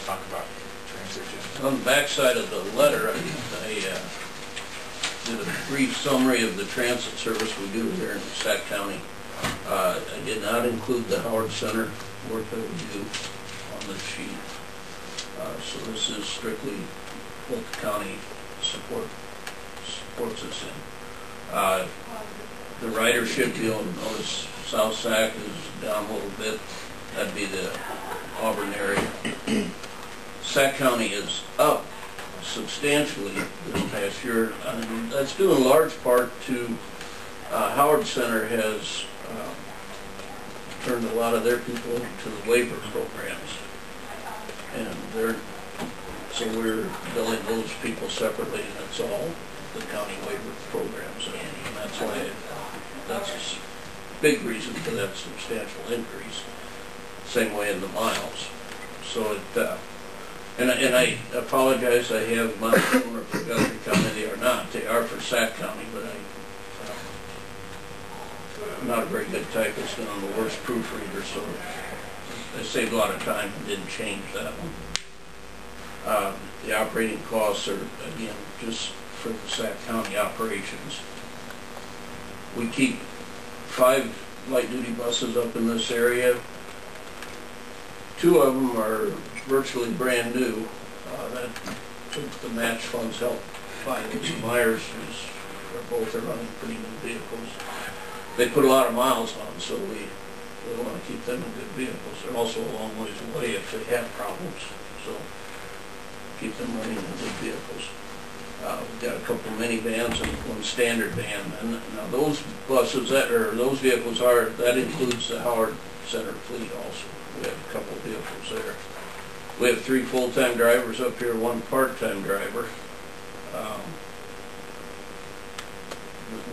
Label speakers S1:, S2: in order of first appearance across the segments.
S1: talk about transit just.
S2: On the back side of the letter, I did a brief summary of the transit service we do here in Sac County. I did not include the Howard Center work that we do on the sheet. So this is strictly what the county supports us in. The ridership, you'll notice South Sac is down a little bit. That'd be the Auburn area. Sac County is up substantially this past year. That's due in large part to Howard Center has turned a lot of their people into the waiver programs, and so we're billing those people separately, and it's all the county waiver programs, and that's a big reason for that substantial increase. Same way in the miles. So it and I apologize, I have miles for Guthrie County. They are not. They are for Sac County, but I'm not a very good typist and I'm the worst proofreader, so I saved a lot of time and didn't change that one. The operating costs are, again, just for the Sac County operations. We keep 5 light-duty buses up in this area. 2 of them are virtually brand new. The match funds help buy these. Myers both are running pretty new vehicles. They put a lot of miles on, so we want to keep them in good vehicles. They're also a long ways away if they have problems, so keep them running in good vehicles. We've got a couple minivans and 1 standard van, and now those buses those vehicles that includes the Howard Center fleet also. We have a couple of vehicles there. We have 3 full-time drivers up here, 1 part-time driver.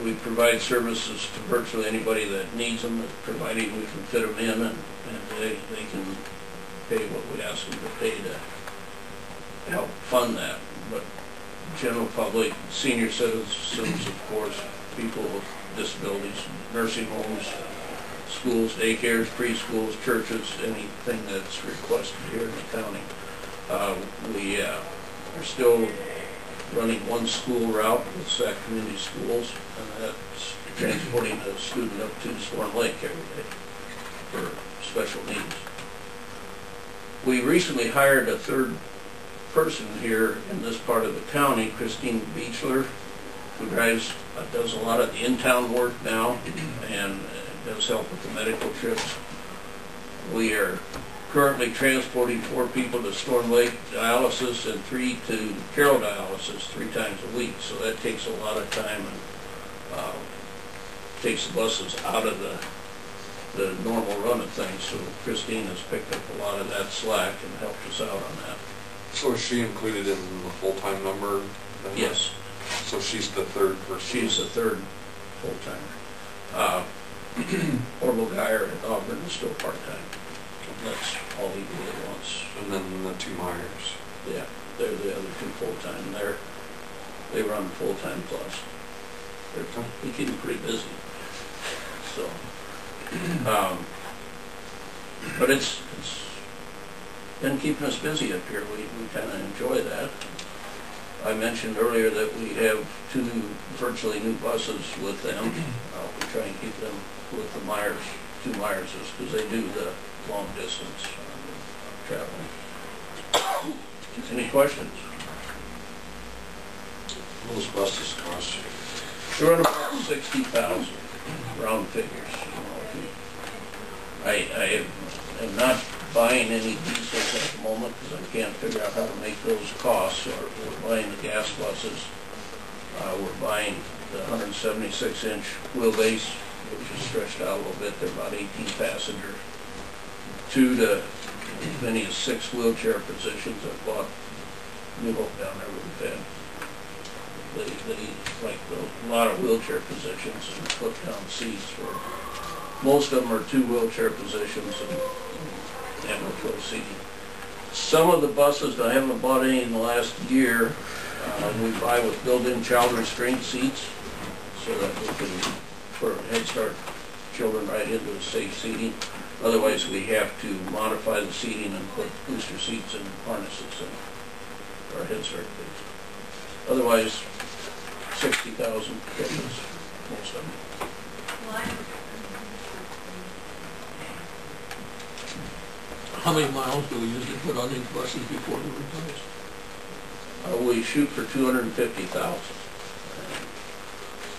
S2: We provide services to virtually anybody that needs them, providing we can fit them in, and they can pay what we ask them to pay to help fund that. But general public, senior citizens, of course, people with disabilities, nursing homes, schools, daycares, preschools, churches, anything that's requested here in the county. We are still running 1 school route with Sac Community Schools, and that's transporting a student up to Storm Lake every day for special needs. We recently hired a 3rd person here in this part of the county, Christine Beechler, who does a lot of the in-town work now and does help with the medical trips. We are currently transporting 4 people to Storm Lake dialysis and 3 to Carroll dialysis 3 times a week. So that takes a lot of time and takes the buses out of the normal run of things. So Christine has picked up a lot of that slack and helped us out on that.
S3: So is she included in the full-time number?
S2: Yes.
S3: So she's the 3rd person?
S2: She's the 3rd full-timer. Orville Geyer at Auburn is still part-time. That's all he really wants.
S3: And then the 2 Myers.
S2: Yeah, they're the other 2 full-time. They run full-time plus. They keep them pretty busy. So, but it's been keeping us busy up here. We kind of enjoy that. I mentioned earlier that we have 2 virtually new buses with them. We try and keep them with the Myers, 2 Myerses, because they do the long distance traveling. Any questions?
S4: What those buses cost you?
S2: They run about $60,000, round figures. I am not buying any diesels at the moment because I can't figure out how to make those costs. Or we're buying the gas buses. We're buying the 176-inch wheelbase, which is stretched out a little bit. They're about 18 passengers. 2 to as many as 6 wheelchair positions. I bought New Hope down there with the bed. They like a lot of wheelchair positions and put down seats for. Most of them are 2 wheelchair positions and ambulatory seating. Some of the buses, I haven't bought any in the last year, we buy with built-in child restraint seats so that we can, for Head Start children, right into safe seating. Otherwise, we have to modify the seating and put booster seats and harnesses in, or head start things. Otherwise, 60,000 pitches, most of them.
S5: How many miles do we usually put on these buses before we replace?
S2: We shoot for 250,000.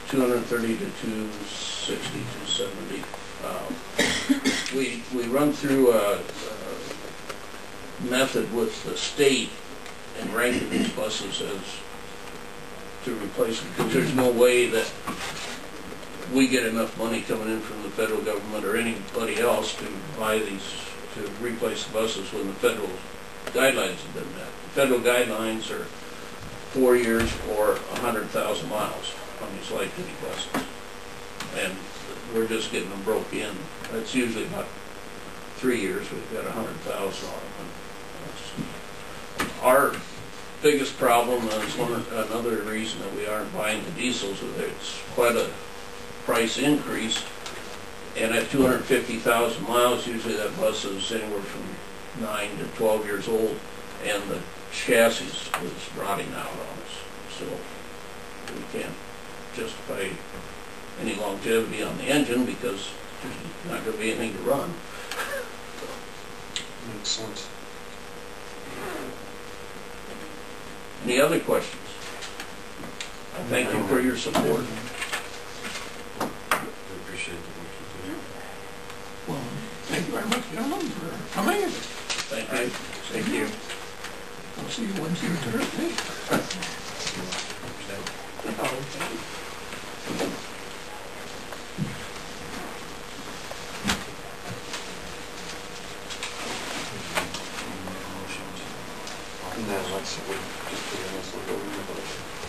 S2: 230 to 260, 270. We run through a method with the state and ranking these buses as to replace them, because there's no way that we get enough money coming in from the federal government or anybody else to buy these, to replace the buses when the federal guidelines have been met. The federal guidelines are 4 years or 100,000 miles on these light duty buses, and we're just getting them broke in. It's usually about 3 years. We've got 100,000 on them. Our biggest problem is another reason that we aren't buying the diesels. It's quite a price increase, and at 250,000 miles, usually that bus is anywhere from 9 to 12 years old, and the chassis is rotting out on us, so we can't justify any longevity on the engine because there's not going to be anything to run.
S3: Makes sense.
S2: Any other questions? I thank you for your support.
S4: We appreciate the work you do.
S5: Well, thank you very much, gentlemen, for coming.
S2: Thank you. Thank you.
S5: I'll see you Wednesday or Thursday. Okay.
S3: And then let's just do this, we'll go over the budget.